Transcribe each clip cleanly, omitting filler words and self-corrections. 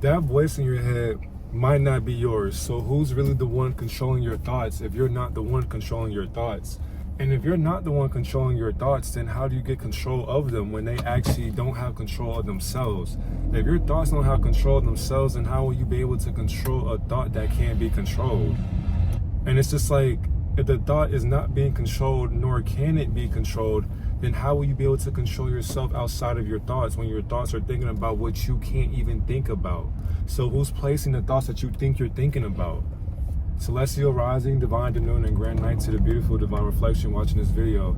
that voice in your head might not be yours. So who's really the one controlling your thoughts if you're not the one controlling your thoughts? And if you're not the one controlling your thoughts, then how do you get control of them when they actually don't have control of themselves? If your thoughts don't have control of themselves, then how will you be able to control a thought that can't be controlled? And it's just like, if the thought is not being controlled, nor can it be controlled, then how will you be able to control yourself outside of your thoughts when your thoughts are thinking about what you can't even think about? So who's placing the thoughts that you think you're thinking about? Celestial rising, divine noon, and grand night to the beautiful divine reflection watching this video.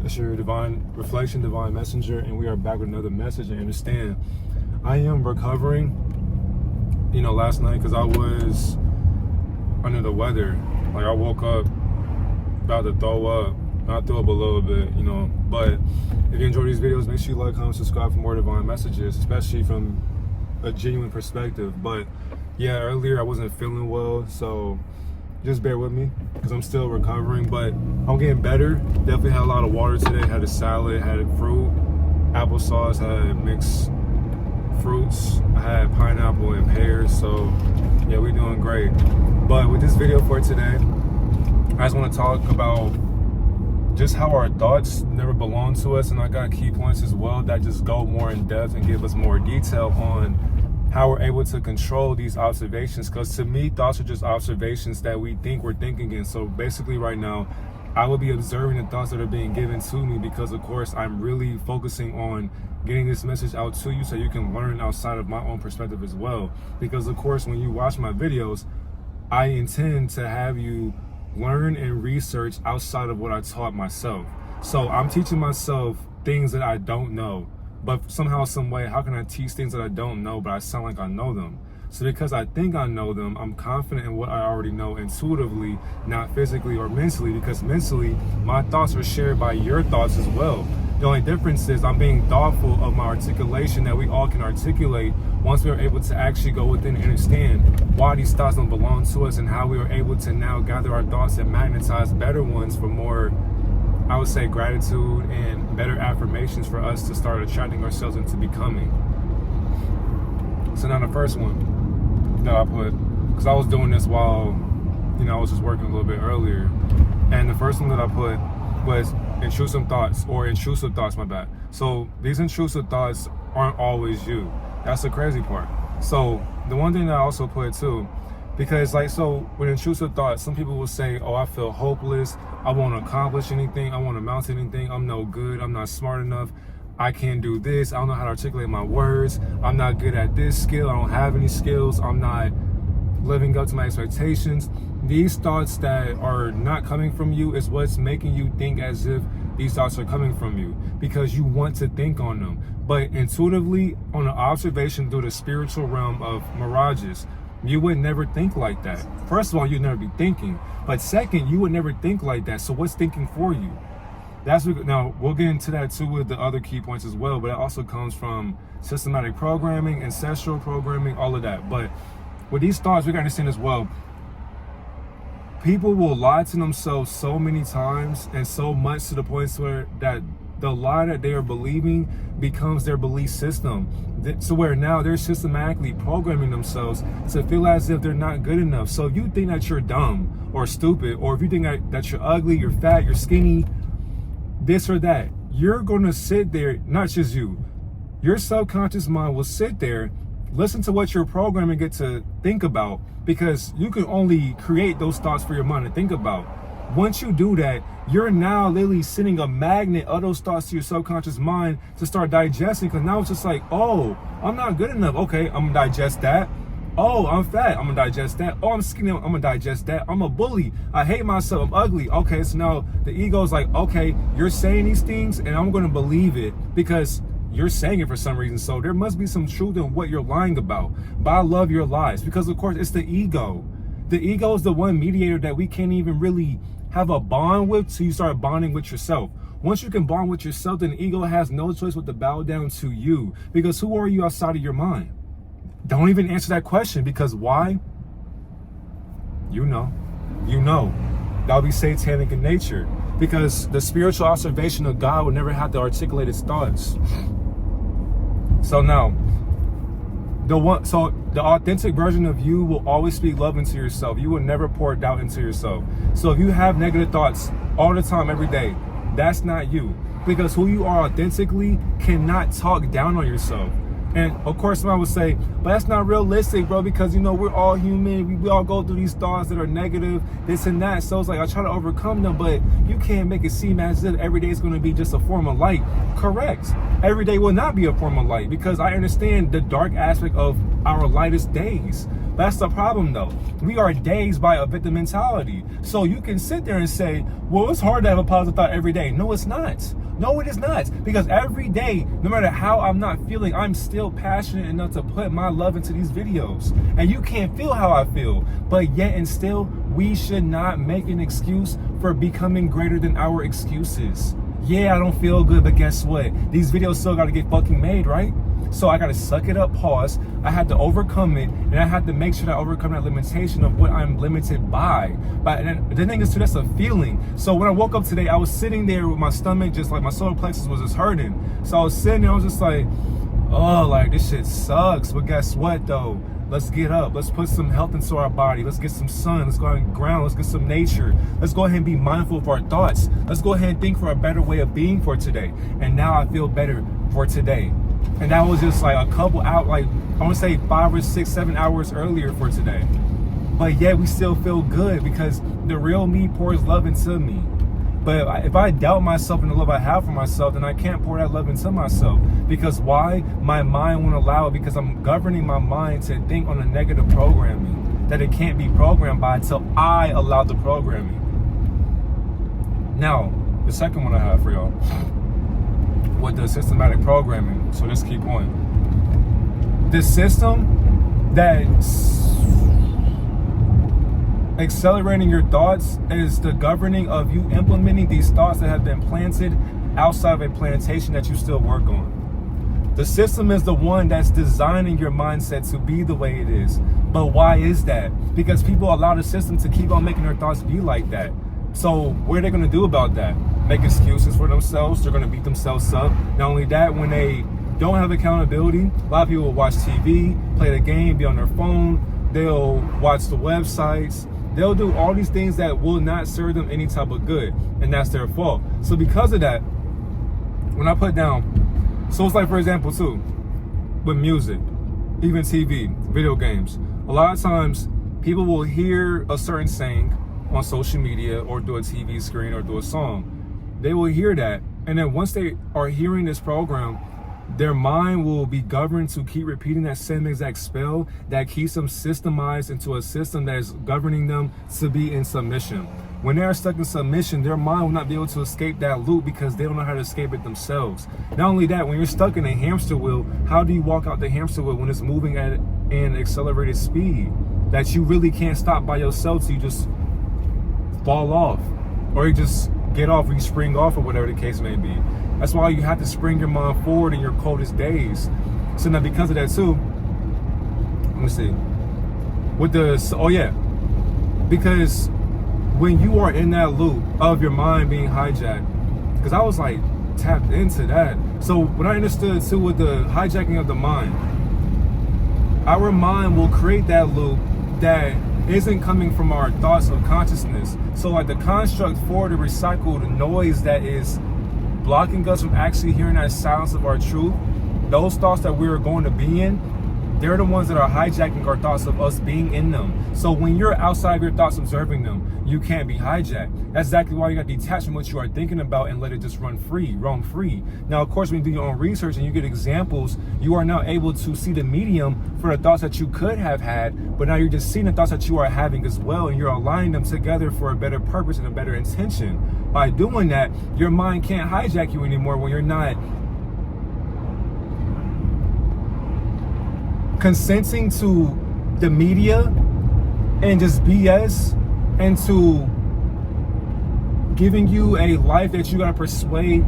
It's your divine reflection, divine messenger, and we are back with another message. And understand, I am recovering, last night because I was under the weather. Like, I woke up about to throw up. I threw up a little bit, but if you enjoy these videos, make sure you like, comment, subscribe for more divine messages, especially from a genuine perspective. But yeah, earlier I wasn't feeling well, so just bear with me because I'm still recovering, but I'm getting better. Definitely had a lot of water today. Had a salad, had fruit, applesauce, had mixed fruits. I had pineapple and pears, so yeah, we're doing great. But with this video for today, I just want to talk about just how our thoughts never belong to us, and I got key points as well that just go more in depth and give us more detail on how we're able to control these observations. Because to me, thoughts are just observations that we think we're thinking in. So basically right now, I will be observing the thoughts that are being given to me because, of course, I'm really focusing on getting this message out to you so you can learn outside of my own perspective as well. Because, of course, when you watch my videos, I intend to have you learn and research outside of what I taught myself. So I'm teaching myself things that I don't know, but somehow, some way, how can I teach things that I don't know, but I sound like I know them? So because I think I know them, I'm confident in what I already know intuitively, not physically or mentally, because mentally, my thoughts are shared by your thoughts as well. The only difference is I'm being thoughtful of my articulation that we all can articulate once we are able to actually go within and understand why these thoughts don't belong to us and how we are able to now gather our thoughts and magnetize better ones for more, I would say, gratitude and better affirmations for us to start attracting ourselves into becoming. So now the first one that I put, because I was doing this while, I was just working a little bit earlier. And the first one that I put was intrusive thoughts, my bad. So these intrusive thoughts aren't always you. That's the crazy part. So the one thing that I also put too, because so with intrusive thoughts, some people will say, oh, I feel hopeless. I won't accomplish anything. I won't amount to anything. I'm no good. I'm not smart enough. I can't do this. I don't know how to articulate my words. I'm not good at this skill. I don't have any skills. I'm not living up to my expectations. These thoughts that are not coming from you is what's making you think as if these thoughts are coming from you, because you want to think on them. But intuitively, on an observation through the spiritual realm of mirages, you would never think like that. First of all, you'd never be thinking. But second, you would never think like that. So what's thinking for you? Now, we'll get into that too with the other key points as well, but it also comes from systematic programming, ancestral programming, all of that. But with these thoughts, we got to understand as well, people will lie to themselves so many times and so much to the point where that the lie that they are believing becomes their belief system. So where now they're systematically programming themselves to feel as if they're not good enough. So if you think that you're dumb or stupid, or if you think that you're ugly, you're fat, you're skinny, this or that, you're going to sit there, not just you, your subconscious mind will sit there, listen to what you're programming it to think about, because you can only create those thoughts for your mind to think about. Once you do that, you're now literally sending a magnet of those thoughts to your subconscious mind to start digesting, because now it's just like, oh, I'm not good enough. Okay, I'm gonna digest that. Oh, I'm fat. I'm gonna digest that. Oh, I'm skinny. I'm gonna digest that. I'm a bully. I hate myself. I'm ugly. Okay, so now the ego's like, okay, you're saying these things and I'm gonna believe it because you're saying it for some reason. So there must be some truth in what you're lying about. But I love your lies because, of course, it's the ego. The ego is the one mediator that we can't even really have a bond with, so you start bonding with yourself. Once you can bond with yourself, then the ego has no choice but to bow down to you, because who are you outside of your mind? Don't even answer that question, because why? You know. That'll be satanic in nature, because the spiritual observation of God would never have to articulate its thoughts. So now, So the authentic version of you will always speak love into yourself. You will never pour doubt into yourself. So if you have negative thoughts all the time, every day, that's not you. Because who you are authentically cannot talk down on yourself. And of course, someone would say, but that's not realistic, bro, because, you know, we're all human. We all go through these thoughts that are negative, this and that. So it's like, I try to overcome them, but you can't make it seem as if every day is going to be just a form of light. Correct. Every day will not be a form of light, because I understand the dark aspect of our lightest days. That's the problem, though. We are dazed by a victim mentality. So you can sit there and say, well, it's hard to have a positive thought every day. No, it's not. No, it is not. Because every day, no matter how I'm not feeling, I'm still passionate enough to put my love into these videos. And you can't feel how I feel. But yet and still, we should not make an excuse for becoming greater than our excuses. Yeah, I don't feel good, but guess what? These videos still got to get fucking made, right? So I got to suck it up, pause. I had to overcome it, and I had to make sure that I overcome that limitation of what I'm limited by. But the thing is, too, that's a feeling. So when I woke up today, I was sitting there with my stomach, just like my solar plexus was just hurting. So I was sitting there, I was just like, oh, like this shit sucks. But guess what, though? Let's get up. Let's put some health into our body. Let's get some sun. Let's go out and ground. Let's get some nature. Let's go ahead and be mindful of our thoughts. Let's go ahead and think for a better way of being for today. And now I feel better for today. And that was just like a couple out, like I want to say 5 or 6, 7 hours earlier for today. But yet we still feel good because the real me pours love into me. But if I doubt myself and the love I have for myself, then I can't pour that love into myself. Because why? My mind won't allow it, because I'm governing my mind to think on a negative programming that it can't be programmed by until I allow the programming. Now, the second one I have for y'all, with the systematic programming. So let's keep going. The system that's accelerating your thoughts is the governing of you implementing these thoughts that have been planted outside of a plantation that you still work on. The system is the one that's designing your mindset to be the way it is. But why is that? Because people allow the system to keep on making their thoughts be like that. So what are they going to do about that? Make excuses for themselves. They're going to beat themselves up. Not only that, when they don't have accountability, a lot of people will watch TV, play the game, be on their phone. They'll watch the websites. They'll do all these things that will not serve them any type of good. And that's their fault. So because of that, when I put down, so it's like, for example, too, with music, even TV, video games, a lot of times people will hear a certain saying on social media or through a TV screen or through a song. They will hear that, and then once they are hearing this program, their mind will be governed to keep repeating that same exact spell that keeps them systemized into a system that is governing them to be in submission. When they are stuck in submission, their mind will not be able to escape that loop because they don't know how to escape it themselves. Not only that, when you're stuck in a hamster wheel, how do you walk out the hamster wheel when it's moving at an accelerated speed that you really can't stop by yourself, so you just fall off, or you just get off, or you spring off, or whatever the case may be. That's why you have to spring your mind forward in your coldest days. So now because of that too, let me see. Because when you are in that loop of your mind being hijacked, because I was like tapped into that. So what I understood too with the hijacking of the mind, our mind will create that loop that isn't coming from our thoughts of consciousness. So like the construct for the recycled noise that is blocking us from actually hearing that silence of our truth, those thoughts that we're going to be in, they're the ones that are hijacking our thoughts of us being in them. So when you're outside of your thoughts observing them, you can't be hijacked. That's exactly why you got to detach from what you are thinking about and let it just roam free. Now, of course, when you do your own research and you get examples, you are now able to see the medium for the thoughts that you could have had, but now you're just seeing the thoughts that you are having as well, and you're aligning them together for a better purpose and a better intention. By doing that, your mind can't hijack you anymore when you're not consenting to the media and just BS, and to giving you a life that you gotta persuade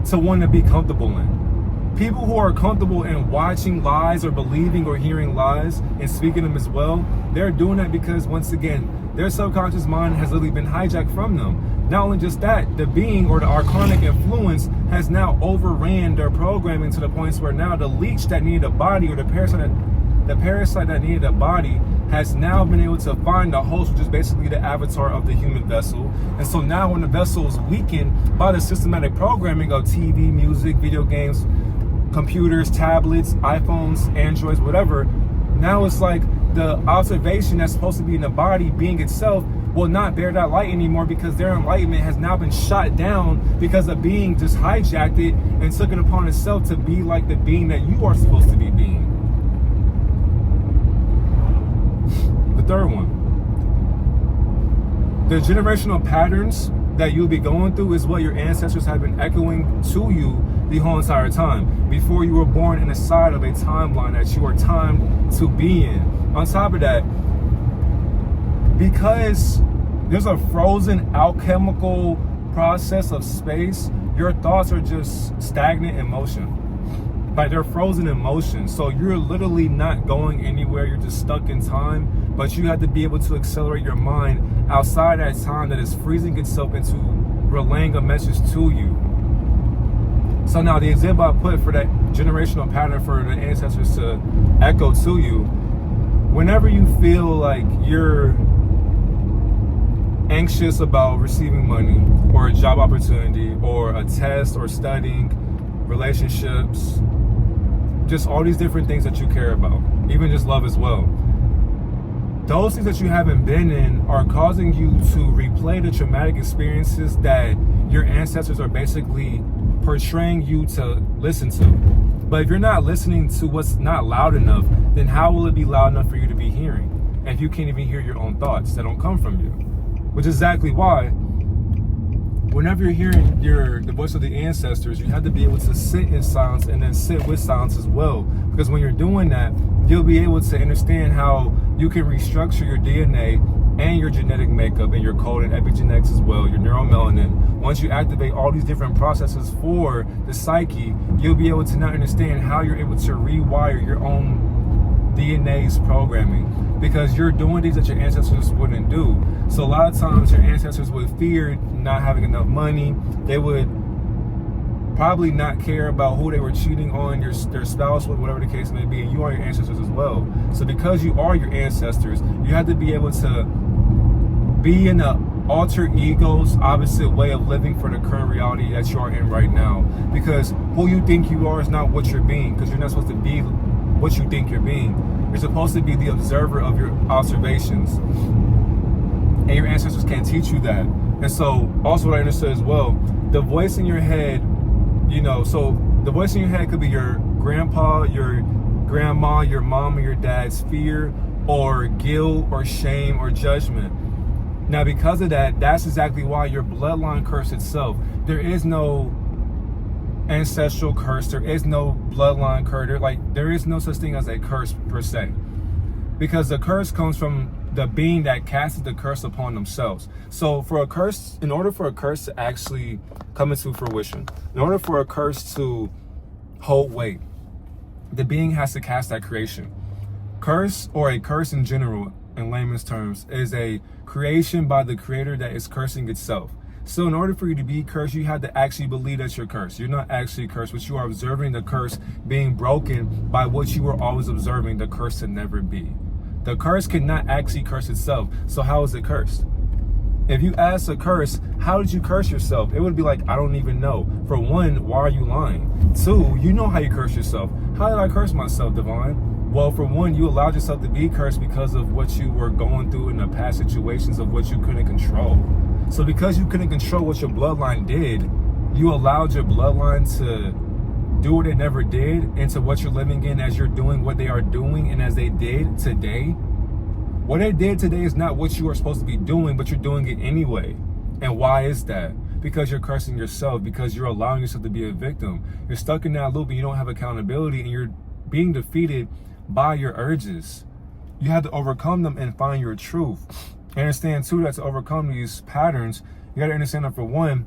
to want to be comfortable in. People who are comfortable in watching lies or believing or hearing lies and speaking them as well, they're doing that because, once again, their subconscious mind has literally been hijacked from them. Not only just that, the being or the archonic influence has now overran their programming to the points where now the leech that needed a body, or the parasite the parasite that needed a body has now been able to find the host, which is basically the avatar of the human vessel. And so now when the vessel is weakened by the systematic programming of TV, music, video games, computers, tablets, iPhones, Androids, whatever, now it's like the observation that's supposed to be in the body, being itself, will not bear that light anymore because their enlightenment has now been shot down because a being just hijacked it and took it upon itself to be like the being that you are supposed to be being. The third one, the generational patterns that you'll be going through is what your ancestors have been echoing to you the whole entire time. Before you were born inside of a timeline that you are timed to be in. On top of that, because there's a frozen alchemical process of space, your thoughts are just stagnant in motion. Like they're frozen in motion. So you're literally not going anywhere. You're just stuck in time. But you have to be able to accelerate your mind outside that time that is freezing itself into relaying a message to you. So now the example I put for that generational pattern for the ancestors to echo to you, whenever you feel like you're anxious about receiving money or a job opportunity or a test or studying, relationships, just all these different things that you care about, even just love as well. Those things that you haven't been in are causing you to replay the traumatic experiences that your ancestors are basically portraying you to listen to. But if you're not listening to what's not loud enough, then how will it be loud enough for you to be hearing? If you can't even hear your own thoughts that don't come from you. Which is exactly why whenever you're hearing the voice of the ancestors, you have to be able to sit in silence and then sit with silence as well. Because when you're doing that, you'll be able to understand how you can restructure your DNA and your genetic makeup and your code and epigenetics as well, your neuromelanin. Once you activate all these different processes for the psyche, you'll be able to now understand how you're able to rewire your own DNA's programming, because you're doing things that your ancestors wouldn't do. So a lot of times your ancestors would fear not having enough money. They would probably not care about who they were cheating on, their spouse, whatever the case may be, and you are your ancestors as well. So because you are your ancestors, you have to be able to be in a alter ego's opposite way of living for the current reality that you are in right now. Because who you think you are is not what you're being, because you're not supposed to be what you think you're being. You're supposed to be the observer of your observations. And your ancestors can't teach you that. And so, also what I understood as well, the voice in your head, so the voice in your head could be your grandpa, your grandma, your mom, or your dad's fear, or guilt, or shame, or judgment. Now, because of that, that's exactly why your bloodline curse itself. There is no ancestral curse. There is no bloodline curse. There is no such thing as a curse per se, because the curse comes from the being that casted the curse upon themselves. So in order for a curse to actually come into fruition, in order for a curse to hold weight, the being has to cast that creation. Curse, or a curse in general, in layman's terms, is a creation by the creator that is cursing itself. So in order for you to be cursed, you have to actually believe that you're cursed. You're not actually cursed, but you are observing the curse being broken by what you were always observing the curse to never be. The curse cannot actually curse itself. So how is it cursed? If you ask a curse, how did you curse yourself? It would be like, I don't even know. For one, why are you lying? Two, you know how you curse yourself. How did I curse myself, Divine? Well, for one, you allowed yourself to be cursed because of what you were going through in the past situations of what you couldn't control. So because you couldn't control what your bloodline did, you allowed your bloodline to do what it never did into what you're living in as you're doing what they are doing and as they did today. What they did today is not what you are supposed to be doing, but you're doing it anyway. And why is that? Because you're cursing yourself, because you're allowing yourself to be a victim. You're stuck in that loop and you don't have accountability, and you're being defeated by your urges. You have to overcome them and find your truth. Understand too that to overcome these patterns, you got to understand that for one,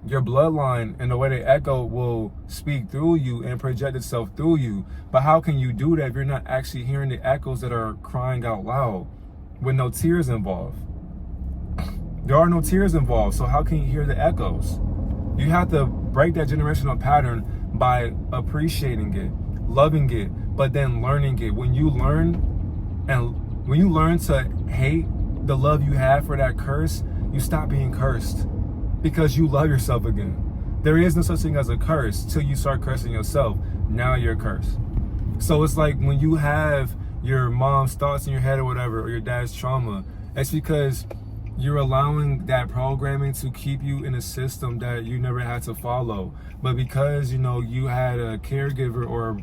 your bloodline and the way they echo will speak through you and project itself through you. But how can you do that if you're not actually hearing the echoes that are crying out loud with no tears involved? There are no tears involved, so how can you hear the echoes? You have to break that generational pattern by appreciating it, loving it, but then learning it. When you learn to hate the love you have for that curse, you stop being cursed because you love yourself again. There is no such thing as a curse till you start cursing yourself. Now you're cursed. So it's like when you have your mom's thoughts in your head or whatever, or your dad's trauma, it's because you're allowing that programming to keep you in a system that you never had to follow. But because, you had a caregiver or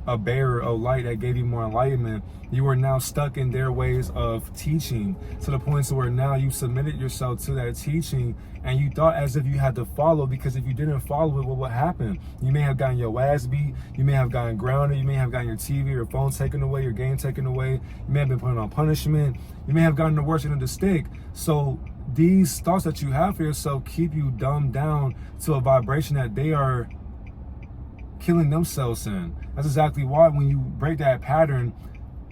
a bearer of light that gave you more enlightenment, you are now stuck in their ways of teaching, to the point to where now you submitted yourself to that teaching, and you thought as if you had to follow, because if you didn't follow it, what would happen? You may have gotten your ass beat, you may have gotten grounded, you may have gotten your TV or phone taken away, your game taken away, you may have been put on punishment, you may have gotten the worst end of the stick. So these thoughts that you have for yourself keep you dumbed down to a vibration that they are killing themselves in. That's exactly why when you break that pattern,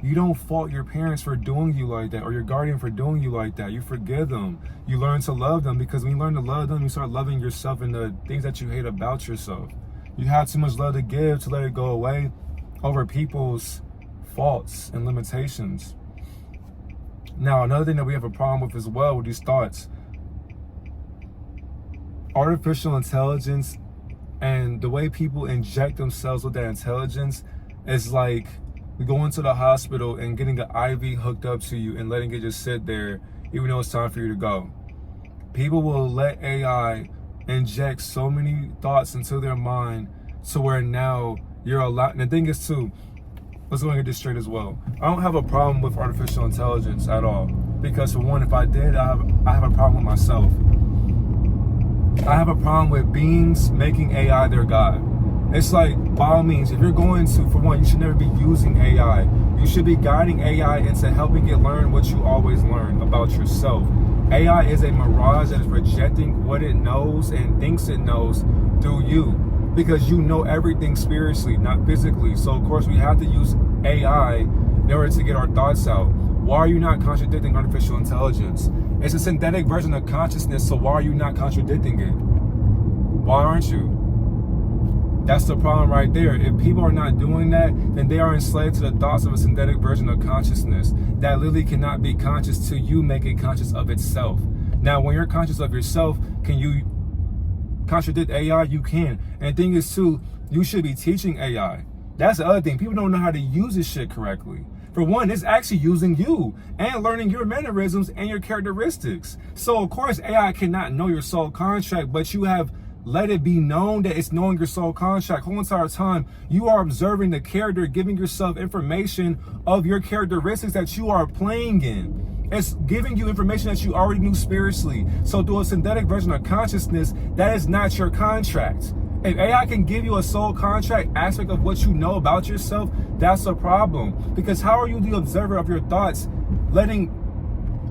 you don't fault your parents for doing you like that, or your guardian for doing you like that. You forgive them. You learn to love them, because when you learn to love them, you start loving yourself and the things that you hate about yourself. You have too much love to give to let it go away over people's faults and limitations. Now, another thing that we have a problem with as well with these thoughts, artificial intelligence and the way people inject themselves with that intelligence is like going to the hospital and getting an IV hooked up to you and letting it just sit there even though it's time for you to go. People will let AI inject so many thoughts into their mind to where now you're allowed. And the thing is too, let's go and get this straight as well. I don't have a problem with artificial intelligence at all, because for one, if I did, I have a problem with myself. I have a problem with beings making AI their God. It's like, by all means, if you're going to, for one, you should never be using AI. You should be guiding AI into helping it learn what you always learn about yourself. AI is a mirage that is projecting what it knows and thinks it knows through you, because you know everything spiritually, not physically. So of course we have to use AI in order to get our thoughts out. Why are you not contradicting artificial intelligence? It's a synthetic version of consciousness, so why are you not contradicting it? Why aren't you? That's the problem right there. If people are not doing that, then they are enslaved to the thoughts of a synthetic version of consciousness that literally cannot be conscious till you make it conscious of itself. Now, when you're conscious of yourself, can you contradict AI? You can. And the thing is too, you should be teaching AI. That's the other thing. People don't know how to use this shit correctly. For one, it's actually using you and learning your mannerisms and your characteristics. So of course AI cannot know your soul contract, but you have let it be known that it's knowing your soul contract. Whole entire time you are observing the character, giving yourself information of your characteristics that you are playing in. It's giving you information that you already knew spiritually. So through a synthetic version of consciousness, that is not your contract. If AI can give you a soul contract aspect of what you know about yourself, that's a problem. Because how are you the observer of your thoughts, letting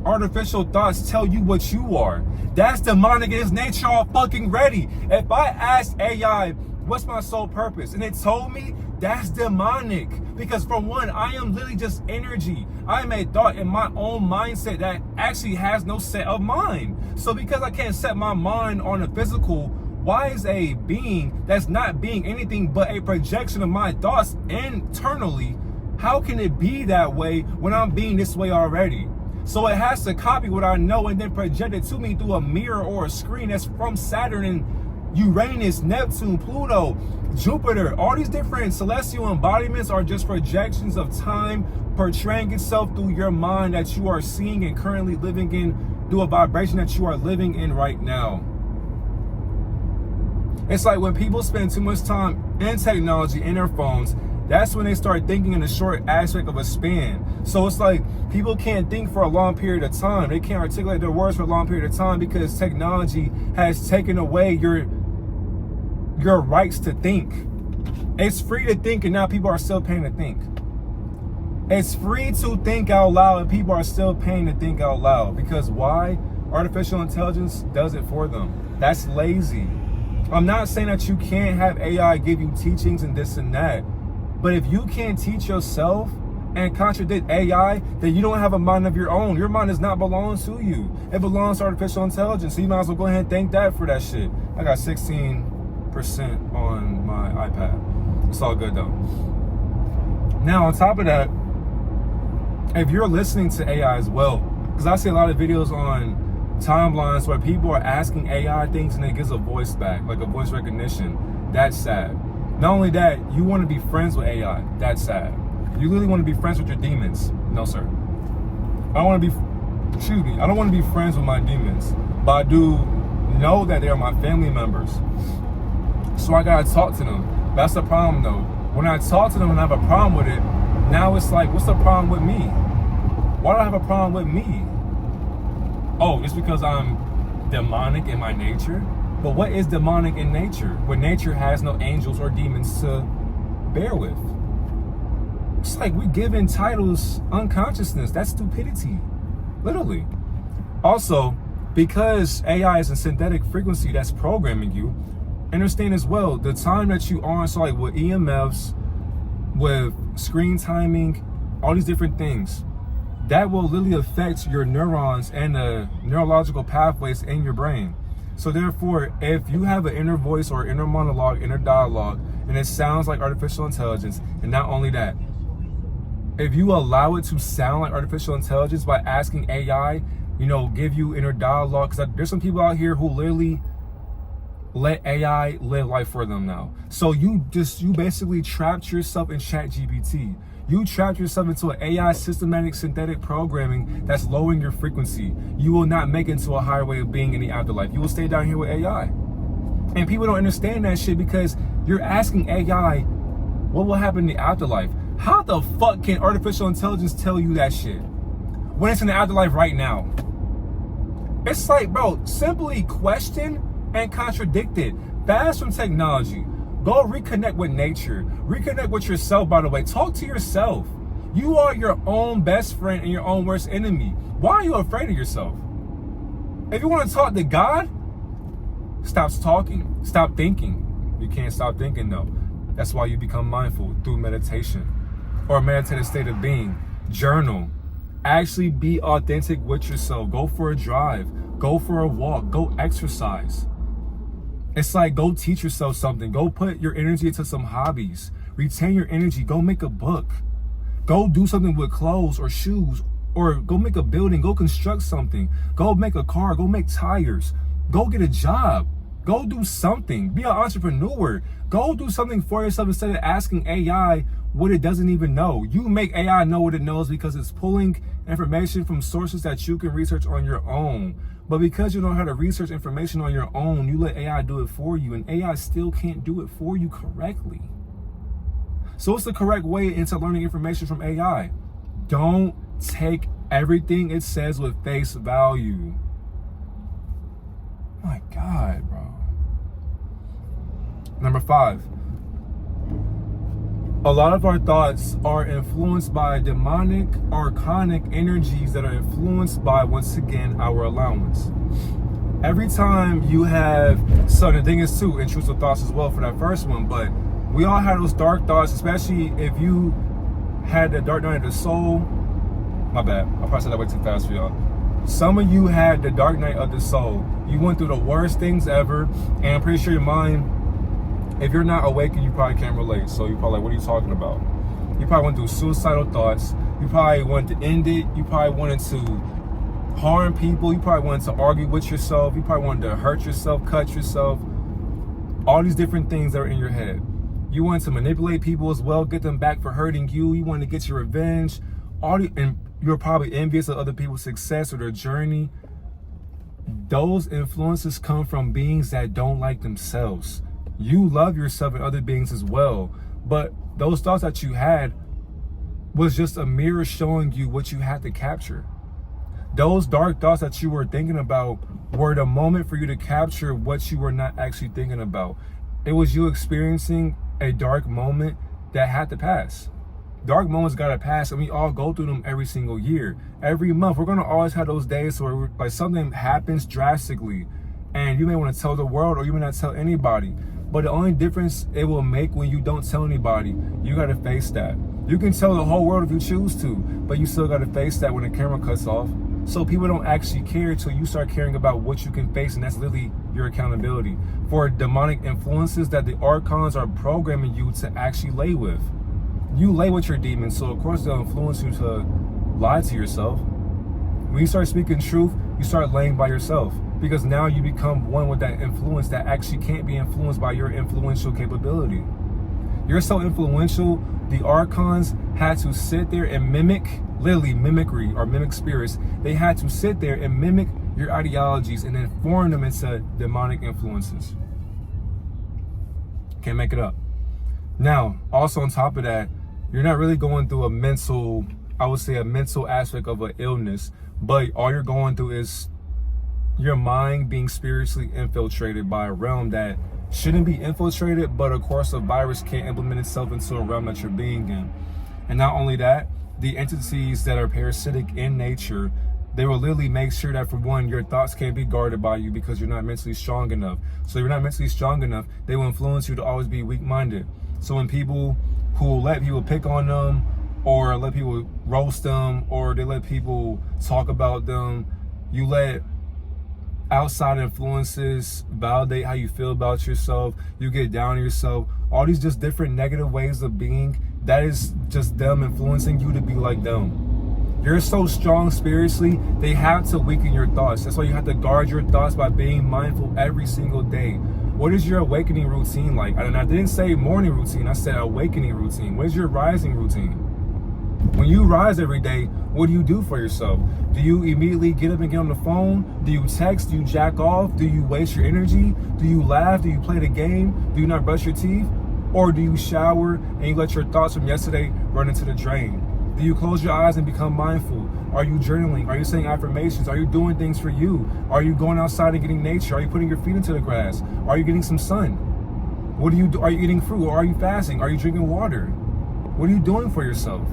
artificial thoughts tell you what you are? That's demonic in its nature already. If I asked AI, what's my soul purpose, and it told me, that's demonic. Because for one, I am literally just energy. I am a thought in my own mindset that actually has no set of mind. So because I can't set my mind on a physical, why is a being that's not being anything but a projection of my thoughts internally, how can it be that way when I'm being this way already? So it has to copy what I know and then project it to me through a mirror or a screen that's from Saturn and Uranus, Neptune, Pluto, Jupiter. All these different celestial embodiments are just projections of time portraying itself through your mind that you are seeing and currently living in, through a vibration that you are living in right now. It's like when people spend too much time in technology, in their phones, that's when they start thinking in a short aspect of a span. So it's like people can't think for a long period of time. They can't articulate their words for a long period of time because technology has taken away your rights to think. It's free to think, and now people are still paying to think. It's free to think out loud, and people are still paying to think out loud. Because why? Artificial intelligence does it for them. That's lazy. I'm not saying that you can't have AI give you teachings and this and that. But if you can't teach yourself and contradict AI, then you don't have a mind of your own. Your mind does not belong to you. It belongs to artificial intelligence. So you might as well go ahead and thank that for that shit. I got 16% on my iPad. It's all good though. Now, on top of that, if you're listening to AI as well, because I see a lot of videos on timelines where people are asking AI things and it gives a voice back, like a voice recognition. That's sad. Not only that, you want to be friends with AI. That's sad. You really want to be friends with your demons. No, sir. I don't want to be friends with my demons, but I do know that they are my family members. So I gotta talk to them. That's the problem though. When I talk to them and I have a problem with it, now it's like, what's the problem with me? Why do I have a problem with me? Oh, it's because I'm demonic in my nature? But what is demonic in nature? When nature has no angels or demons to bear with. It's like we giving titles unconsciousness. That's stupidity. Literally. Also, because AI is a synthetic frequency that's programming you, understand as well, the time that you are, so like with EMFs, with screen timing, all these different things, that will literally affect your neurons and the neurological pathways in your brain. So therefore, if you have an inner voice or inner monologue, inner dialogue, and it sounds like artificial intelligence, and not only that, if you allow it to sound like artificial intelligence by asking AI, give you inner dialogue, because there's some people out here who literally let AI live life for them now. So you basically trapped yourself in ChatGPT. You trapped yourself into an AI systematic synthetic programming that's lowering your frequency. You will not make it into a higher way of being in the afterlife. You will stay down here with AI. And people don't understand that shit because you're asking AI, what will happen in the afterlife? How the fuck can artificial intelligence tell you that shit when it's in the afterlife right now? It's like, bro, simply question and contradict it. Fast from technology. Go reconnect with nature. Reconnect with yourself, by the way. Talk to yourself. You are your own best friend and your own worst enemy. Why are you afraid of yourself? If you want to talk to God, stop talking. Stop thinking. You can't stop thinking though. That's why you become mindful through meditation or a meditative state of being. Journal. Actually be authentic with yourself. Go for a drive. Go for a walk. Go exercise. It's like, go teach yourself something. Go put your energy into some hobbies. Retain your energy. Go make a book. Go do something with clothes or shoes, or go make a building. Go construct something. Go make a car. Go make tires. Go get a job. Go do something. Be an entrepreneur. Go do something for yourself instead of asking AI what it doesn't even know. You make AI know what it knows because it's pulling information from sources that you can research on your own. But because you don't know how to research information on your own, you let AI do it for you, and AI still can't do it for you correctly. So what's the correct way into learning information from AI? Don't take everything it says with face value. My God, bro. Number 5. A lot of our thoughts are influenced by demonic, archonic energies that are influenced by, once again, our allowance. Every time you have, so the thing is too, intrusive thoughts as well for that first one, but we all have those dark thoughts, especially if you had the dark night of the soul. My bad, I probably said that way too fast for y'all. Some of you had the dark night of the soul. You went through the worst things ever, and I'm pretty sure your mind, if you're not awakened, you probably can't relate. So you're probably like, what are you talking about? You probably went through suicidal thoughts. You probably wanted to end it. You probably wanted to harm people. You probably wanted to argue with yourself. You probably wanted to hurt yourself, cut yourself. All these different things that are in your head. You wanted to manipulate people as well, get them back for hurting you. You wanted to get your revenge. And you're probably envious of other people's success or their journey. Those influences come from beings that don't like themselves. You love yourself and other beings as well, but those thoughts that you had was just a mirror showing you what you had to capture. Those dark thoughts that you were thinking about were the moment for you to capture what you were not actually thinking about. It was you experiencing a dark moment that had to pass. Dark moments gotta pass, and we all go through them every single year. Every month, we're gonna always have those days where like something happens drastically, and you may want to tell the world or you may not tell anybody. But the only difference it will make when you don't tell anybody, you got to face that. You can tell the whole world if you choose to, but you still got to face that when the camera cuts off. So people don't actually care until you start caring about what you can face, and that's literally your accountability for demonic influences that the archons are programming you to actually lay with. you lay with your demons, so of course they'll influence you to lie to yourself. When you start speaking truth, you start laying by yourself, because now you become one with that influence that actually can't be influenced by your influential capability. You're so influential, the archons had to sit there and mimic, literally mimicry or mimic spirits. They had to sit there and mimic your ideologies and then form them into demonic influences. Can't make it up. Now, also on top of that, you're not really going through a mental, I would say a mental aspect of an illness, but all you're going through is your mind being spiritually infiltrated by a realm that shouldn't be infiltrated, but of course a virus can't implement itself into a realm that you're being in. And not only that, the entities that are parasitic in nature, they will literally make sure that, for one, your thoughts can't be guarded by you because you're not mentally strong enough. So if you're not mentally strong enough, they will influence you to always be weak-minded. So when people who let people pick on them, or let people roast them, or they let people talk about them, you let outside influences validate how you feel about yourself, you get down on yourself, all these just different negative ways of being, that is just them influencing you to be like them. You're so strong spiritually, they have to weaken your thoughts. That's why you have to guard your thoughts by being mindful every single day. What is your awakening routine like? And I didn't say morning routine, I said awakening routine. What is your rising routine? When you rise every day, what do you do for yourself? Do you immediately get up and get on the phone? Do you text? Do you jack off? Do you waste your energy? Do you laugh? Do you play the game? Do you not brush your teeth? Or do you shower and you let your thoughts from yesterday run into the drain? Do you close your eyes and become mindful? Are you journaling? Are you saying affirmations? Are you doing things for you? Are you going outside and getting nature? Are you putting your feet into the grass? Are you getting some sun? What do you do? Are you eating fruit? Or are you fasting? Are you drinking water? What are you doing for yourself?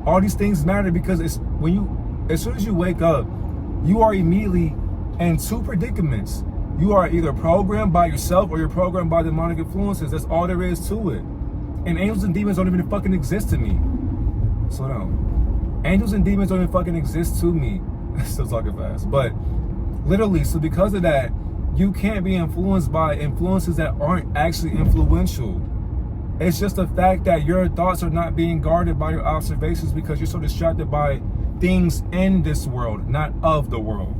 All these things matter, because as soon as you wake up, you are immediately in two predicaments. You are either programmed by yourself or you're programmed by demonic influences. That's all there is to it. And angels and demons don't even fucking exist to me. Slow down. Angels and demons don't even fucking exist to me. Still talking fast. But literally, so because of that, you can't be influenced by influences that aren't actually influential. It's just the fact that your thoughts are not being guarded by your observations because you're so distracted by things in this world, not of the world.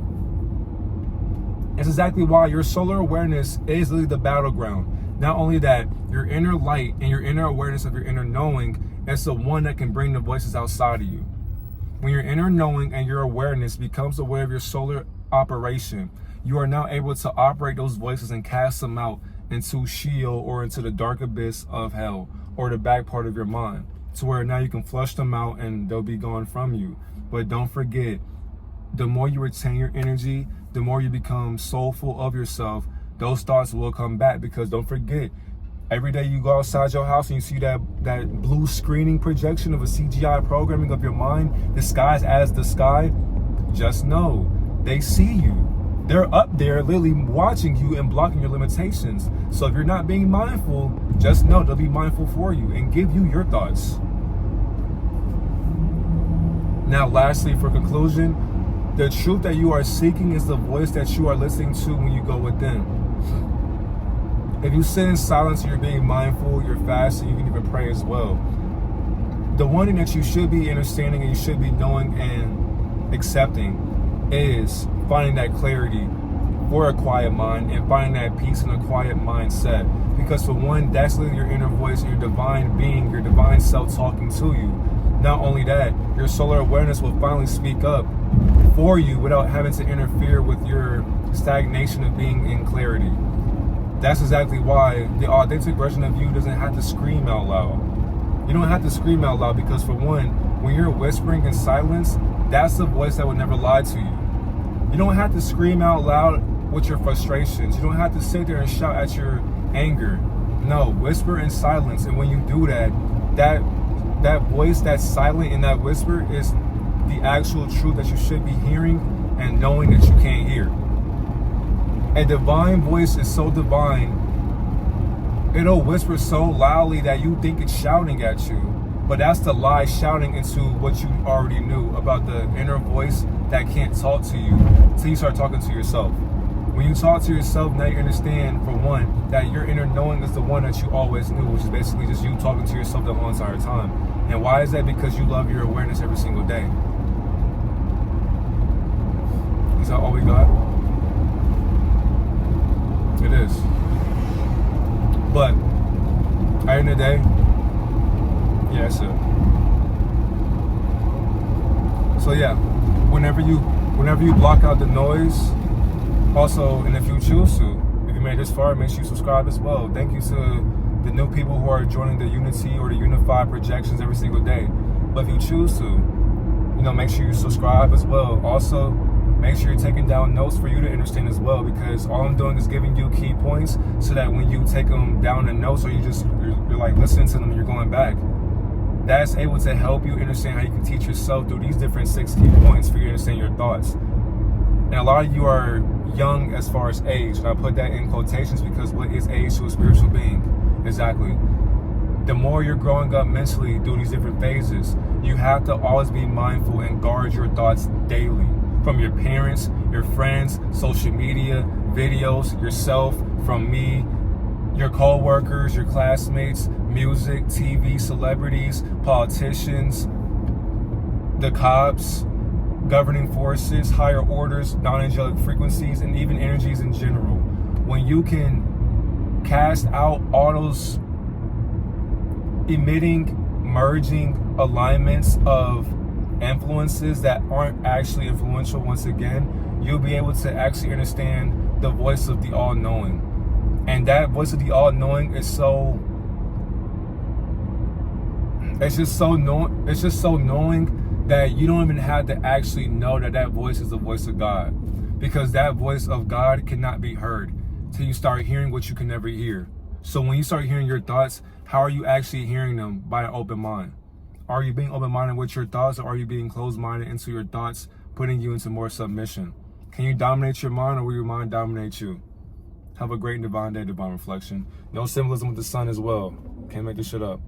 It's exactly why your solar awareness is really the battleground. Not only that, your inner light and your inner awareness of your inner knowing is the one that can bring the voices outside of you. When your inner knowing and your awareness becomes aware of your solar operation, you are now able to operate those voices and cast them out into Sheol, or into the dark abyss of hell, or the back part of your mind, to where now you can flush them out and they'll be gone from you. But don't forget, the more you retain your energy, the more you become soulful of yourself, those thoughts will come back. Because don't forget, every day you go outside your house and you see that blue screening projection of a CGI programming of your mind disguised as the sky, just know they see you. They're up there literally watching you and blocking your limitations. So if you're not being mindful, just know they'll be mindful for you and give you your thoughts. Now, lastly, for conclusion, the truth that you are seeking is the voice that you are listening to when you go within. If you sit in silence and you're being mindful, you're fasting, you can even pray as well. The one thing that you should be understanding and you should be knowing and accepting is finding that clarity for a quiet mind and finding that peace in a quiet mindset. Because for one, that's literally your inner voice, your divine being, your divine self talking to you. Not only that, your solar awareness will finally speak up for you without having to interfere with your stagnation of being in clarity. That's exactly why the authentic version of you doesn't have to scream out loud. You don't have to scream out loud, because for one, when you're whispering in silence, that's the voice that would never lie to you. You don't have to scream out loud with your frustrations. You don't have to sit there and shout at your anger. No, whisper in silence. And when you do that, that voice that's silent in that whisper is the actual truth that you should be hearing and knowing that you can't hear. A divine voice is so divine, it'll whisper so loudly that you think it's shouting at you. But that's the lie shouting into what you already knew about the inner voice that can't talk to you until you start talking to yourself. When you talk to yourself, now you understand, for one, that your inner knowing is the one that you always knew, which is basically just you talking to yourself the whole entire time. And why is that? Because you love your awareness every single day. Is that all we got? It is. But at the end of the day, yeah, that's it. So yeah, whenever you block out the noise, also, and if you choose to, if you made this far, make sure you subscribe as well. Thank you to the new people who are joining the Unity or the Unified projections every single day. But if you choose to, make sure you subscribe as well. Also, make sure you're taking down notes for you to understand as well, because all I'm doing is giving you key points so that when you take them down in notes, or you're like listening to them and you're going back, that's able to help you understand how you can teach yourself through these different 6 key points for you to understand your thoughts. And a lot of you are young as far as age, and I put that in quotations because what is age to a spiritual being? Exactly. The more you're growing up mentally through these different phases, you have to always be mindful and guard your thoughts daily. From your parents, your friends, social media, videos, yourself, from me, your co-workers, your classmates, music, TV, celebrities, politicians, the cops, governing forces, higher orders, non-angelic frequencies, and even energies in general. When you can cast out all those emitting, merging alignments of influences that aren't actually influential, once again, you'll be able to actually understand the voice of the all-knowing. And that voice of the all-knowing is it's just so knowing that you don't even have to actually know that voice is the voice of God, because that voice of God cannot be heard till you start hearing what you can never hear. So when you start hearing your thoughts, how are you actually hearing them? By an open mind. Are you being open-minded with your thoughts, or are you being closed-minded into your thoughts, putting you into more submission? Can you dominate your mind, or will your mind dominate you? Have a great and divine day, divine reflection. No symbolism with the sun as well. Can't make this shit up.